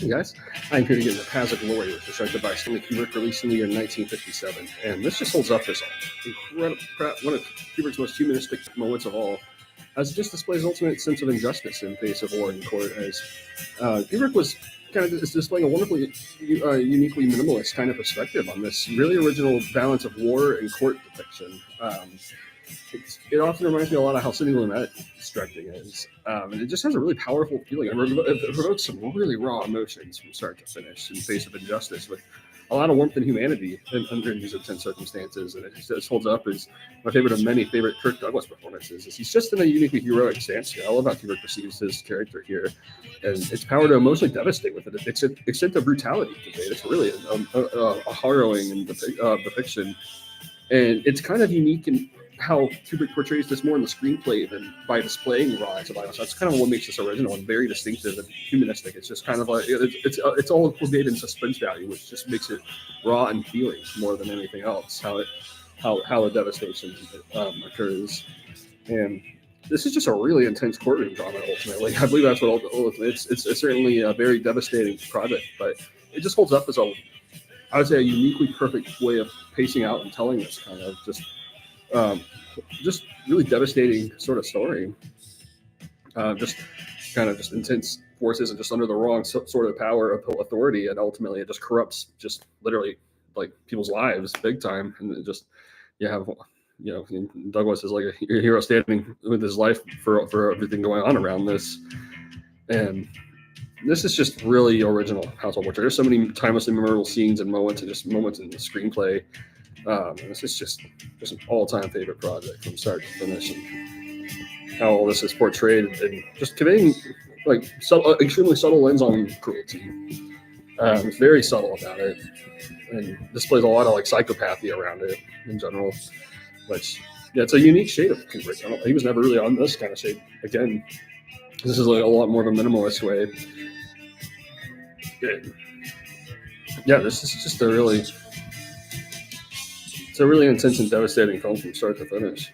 Hey guys, I'm here to get into Paths of Glory, which was directed by Stanley Kubrick, released in the year 1957. And this just holds up as incredible, one of Kubrick's most humanistic moments of all, as it just displays ultimate sense of injustice in face of war and court. As Kubrick was kind of displaying a wonderfully, uniquely minimalist kind of perspective on this really original balance of war and court depiction. It often reminds me a lot of how Sidney Lumet's directing is, and it just has a really powerful feeling. It provokes some really raw emotions from start to finish in the face of injustice, with a lot of warmth and humanity under these intense circumstances. And it just holds up as my favorite of many favorite Kirk Douglas performances. He's just in a uniquely heroic stance here. I love how Kubrick perceives his character here, and its power to emotionally devastate with it. Its extent of brutality conveyed. It's really a harrowing depiction, and it's kind of unique in how Kubrick portrays this more in the screenplay than by displaying raw acts of violence. That's kind of what makes this original and very distinctive and humanistic. It's just kind of like it's all conveyed in suspense value, which just makes it raw and feeling more than anything else. How the devastation occurs, and this is just a really intense courtroom drama. Ultimately, I believe that's what it's certainly a very devastating project, but it just holds up as I would say a uniquely perfect way of pacing out and telling this kind of just really devastating sort of story. Just kind of just intense forces and just under the wrong sort of power of authority, and ultimately it just corrupts just literally like people's lives big time. And it just Douglas is like a hero standing with his life for everything going on around this, and this is just really original household portrait. There's so many timelessly memorable scenes and moments, and just moments in the screenplay. And this is just an all-time favorite project from start to finish, and how all this is portrayed and just conveying like extremely subtle lens on cruelty. It's very subtle about it, and displays a lot of like psychopathy around it in general. Which, yeah, it's a unique shade of Kubrick. He was never really on this kind of shade. Again, this is like a lot more of a minimalist way. Yeah, this is just it's a really intense and devastating film from start to finish.